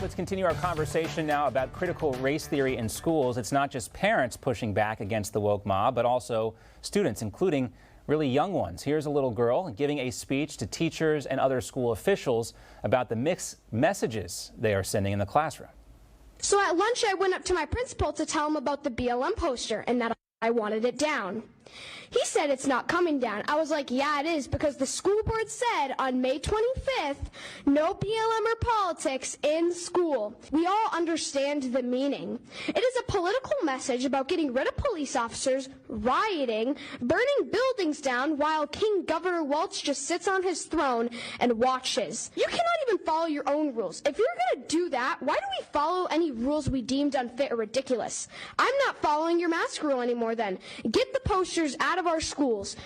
Let's continue our conversation now about critical race theory in schools. It's not just parents pushing back against the woke mob, but also students, including really young ones. Here's a little girl giving a speech to teachers and other school officials about the mixed messages they are sending in the classroom. So at lunch, I went up to my principal to tell him about the BLM poster and that I wanted it down. He said it's not coming down. I was like, yeah, it is, because the school board said on May 25th, no BLM or politics in school. We all understand the meaning. It is a political message about getting rid of police officers, rioting, burning buildings down while King Governor Welch just sits on his throne and watches. You cannot even follow your own rules. If you're going to do that, why do we follow any rules we deemed unfit or ridiculous? I'm not following your mask rule anymore then. Get the posters out of our schools.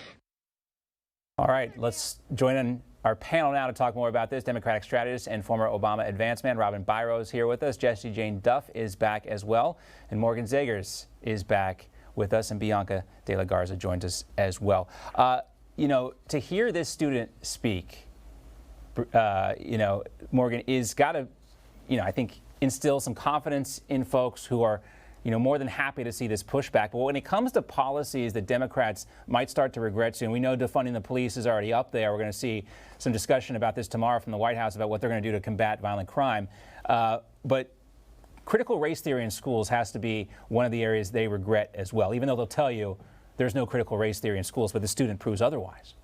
All right, let's join in our panel now to talk more about this. Democratic strategist and former Obama advance man Robin Byro is here with us. Jessie Jane Duff is back as well. And Morgan Zegers is back with us. And Bianca De La Garza joins us as well. You know, to hear this student speak, Morgan, is got to, I think, instill some confidence in folks who are more than happy to see this pushback. But when it comes to policies that Democrats might start to regret soon, we know defunding the police is already up there. We're going to see some discussion about this tomorrow from the White House about what they're going to do to combat violent crime. But critical race theory in schools has to be one of the areas they regret as well, even though they'll tell you there's no critical race theory in schools, but the student proves otherwise.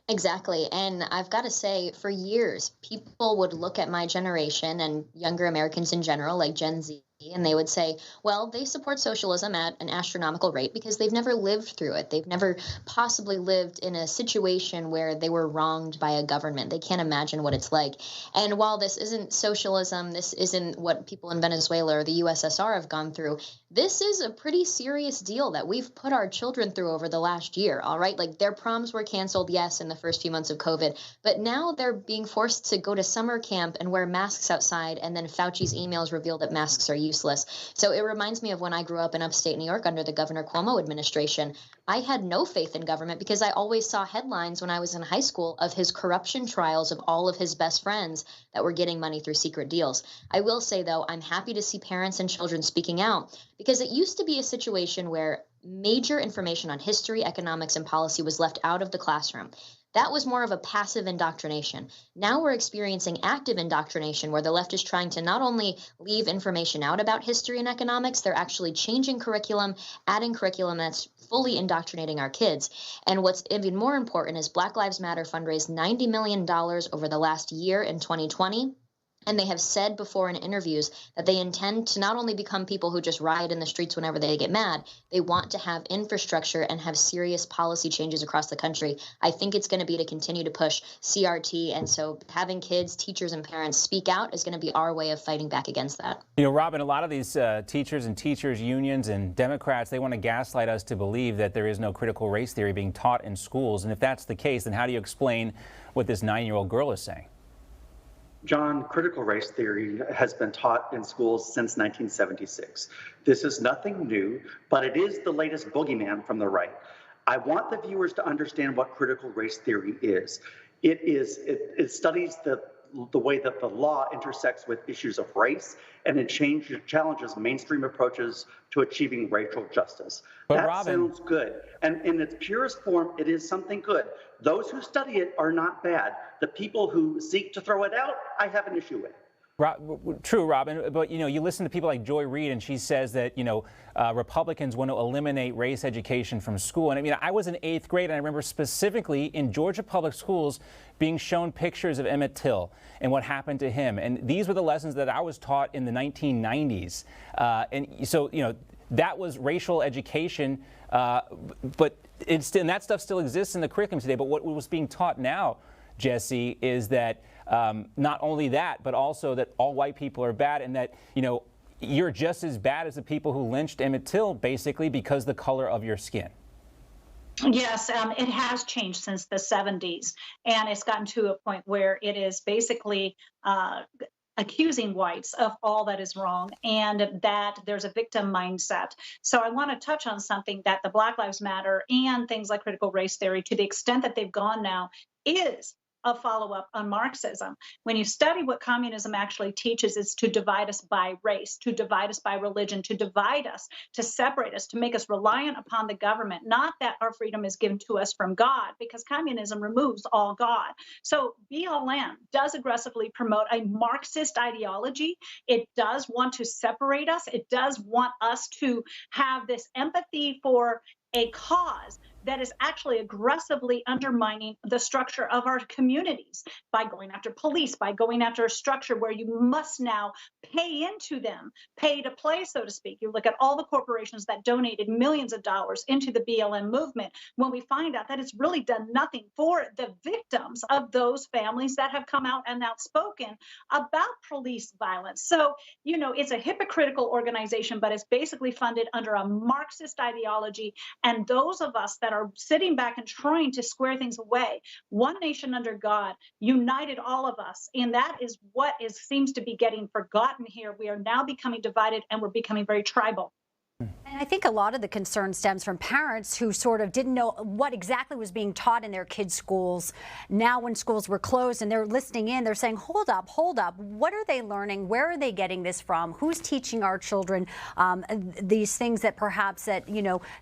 Exactly. And I've got to say, for years, people would look at my generation and younger Americans in general, like Gen Z, and they would say, well, they support socialism at an astronomical rate because they've never lived through it. They've never possibly lived in a situation where they were wronged by a government. They can't imagine what it's like. And while this isn't socialism, this isn't what people in Venezuela or the USSR have gone through, this is a pretty serious deal that we've put our children through over the last year, all right? Like, their proms were canceled, yes, in the first few months of COVID, but now they're being forced to go to summer camp and wear masks outside, and then Fauci's emails reveal that masks are useless. So it reminds me of when I grew up in upstate New York under the Governor Cuomo administration. I had no faith in government because I always saw headlines when I was in high school of his corruption trials of all of his best friends that were getting money through secret deals. I will say, though, I'm happy to see parents and children speaking out, because it used to be a situation where major information on history, economics, and policy was left out of the classroom. That was more of a passive indoctrination. Now we're experiencing active indoctrination, where the left is trying to not only leave information out about history and economics, they're actually changing curriculum, adding curriculum that's fully indoctrinating our kids. And what's even more important is Black Lives Matter fundraised $90 million over the last year in 2020. And they have said before in interviews that they intend to not only become people who just riot in the streets whenever they get mad, they want to have infrastructure and have serious policy changes across the country. I think it's going to be to continue to push CRT. And so having kids, teachers, and parents speak out is going to be our way of fighting back against that. Robin, a lot of these teachers and teachers unions and Democrats, they want to gaslight us to believe that there is no critical race theory being taught in schools. And if that's the case, then how do you explain what this 9-year-old girl is saying? John, critical race theory has been taught in schools since 1976. This is nothing new, but it is the latest boogeyman from the right. I want the viewers to understand what critical race theory is. It studies the way that the law intersects with issues of race, and it challenges mainstream approaches to achieving racial justice. But that Robin, sounds good. And in its purest form, it is something good. Those who study it are not bad. The people who seek to throw it out, I have an issue with. True, Robin, but you listen to people like Joy Reid, and she says that Republicans want to eliminate race education from school. And I was in 8th grade, and I remember specifically in Georgia public schools being shown pictures of Emmett Till and what happened to him. And these were the lessons that I was taught in the 1990s. And so that was racial education, but and that stuff still exists in the curriculum today. But what was being taught now, Jessie, is that not only that, but also that all white people are bad, and that you're just as bad as the people who lynched Emmett Till, basically because the color of your skin. Yes, it has changed since the 70s, and it's gotten to a point where it is basically accusing whites of all that is wrong, and that there's a victim mindset. So I want to touch on something that the Black Lives Matter and things like critical race theory, to the extent that they've gone now, is a follow-up on Marxism. When you study what communism actually teaches, is to divide us by race, to divide us by religion, to divide us, to separate us, to make us reliant upon the government, not that our freedom is given to us from God, because communism removes all God. So BLM does aggressively promote a Marxist ideology. It does want to separate us. It does want us to have this empathy for a cause that is actually aggressively undermining the structure of our communities by going after police, by going after a structure where you must now pay into them, pay to play, so to speak. You look at all the corporations that donated millions of dollars into the BLM movement, when we find out that it's really done nothing for the victims of those families that have come out and outspoken about police violence. So, it's a hypocritical organization, but it's basically funded under a Marxist ideology. And those of us that are sitting back and trying to square things away, one nation under God, united all of us. And that is what seems to be getting forgotten here. We are now becoming divided, and we're becoming very tribal. And I think a lot of the concern stems from parents who sort of didn't know what exactly was being taught in their kids' schools. Now when schools were closed and they're listening in, they're saying, hold up. What are they learning? Where are they getting this from? Who's teaching our children these things that perhaps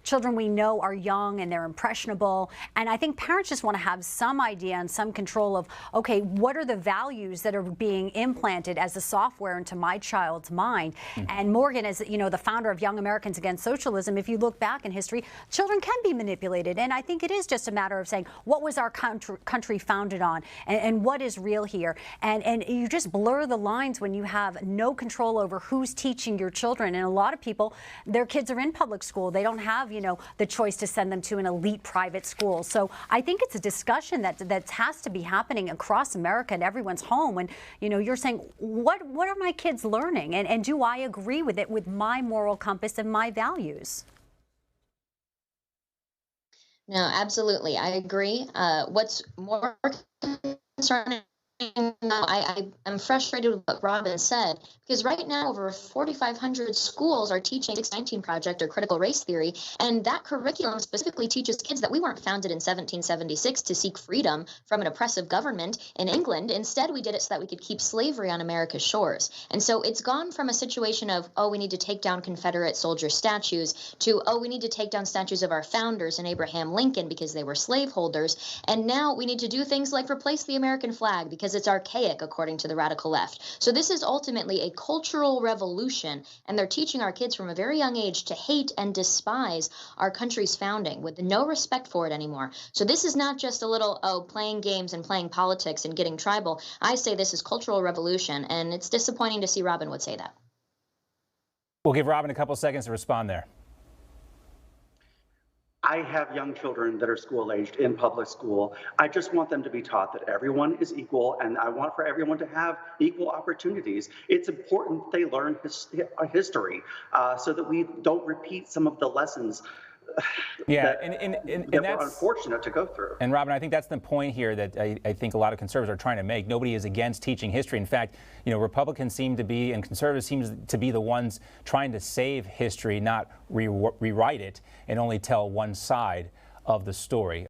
children we know are young and they're impressionable? And I think parents just want to have some idea and some control of, okay, what are the values that are being implanted as a software into my child's mind? And Morgan, as the founder of Young Americans Against Socialism, if you look back in history, children can be manipulated. And I think it is just a matter of saying, what was our country founded on, and what is real here? And you just blur the lines when you have no control over who's teaching your children. And a lot of people, their kids are in public school. They don't have, the choice to send them to an elite private school. So I think it's a discussion that has to be happening across America and everyone's home. And, you're saying, what are my kids learning? And do I agree with it, with my moral compass and my values? No, absolutely. I agree. What's more concerning, I'm frustrated with what Robin said, because right now over 4,500 schools are teaching 619 Project or critical race theory, and that curriculum specifically teaches kids that we weren't founded in 1776 to seek freedom from an oppressive government in England. Instead, we did it so that we could keep slavery on America's shores. And so it's gone from a situation of, oh, we need to take down Confederate soldier statues, to, oh, we need to take down statues of our founders and Abraham Lincoln because they were slaveholders. And now we need to do things like replace the American flag because it's archaic, according to the radical left. So this is ultimately a cultural revolution, and they're teaching our kids from a very young age to hate and despise our country's founding with no respect for it anymore. So this is not just a little, playing games and playing politics and getting tribal. I say this is cultural revolution, and it's disappointing to see Robin would say that. We'll give Robin a couple seconds to respond there. I have young children that are school-aged in public school. I just want them to be taught that everyone is equal, and I want for everyone to have equal opportunities. It's important they learn history so that we don't repeat some of the lessons that were unfortunate to go through. And Robin, I think that's the point here that I think a lot of conservatives are trying to make. Nobody is against teaching history. In fact, Republicans seem to be, and conservatives seem to be the ones trying to save history, not rewrite it and only tell one side of the story.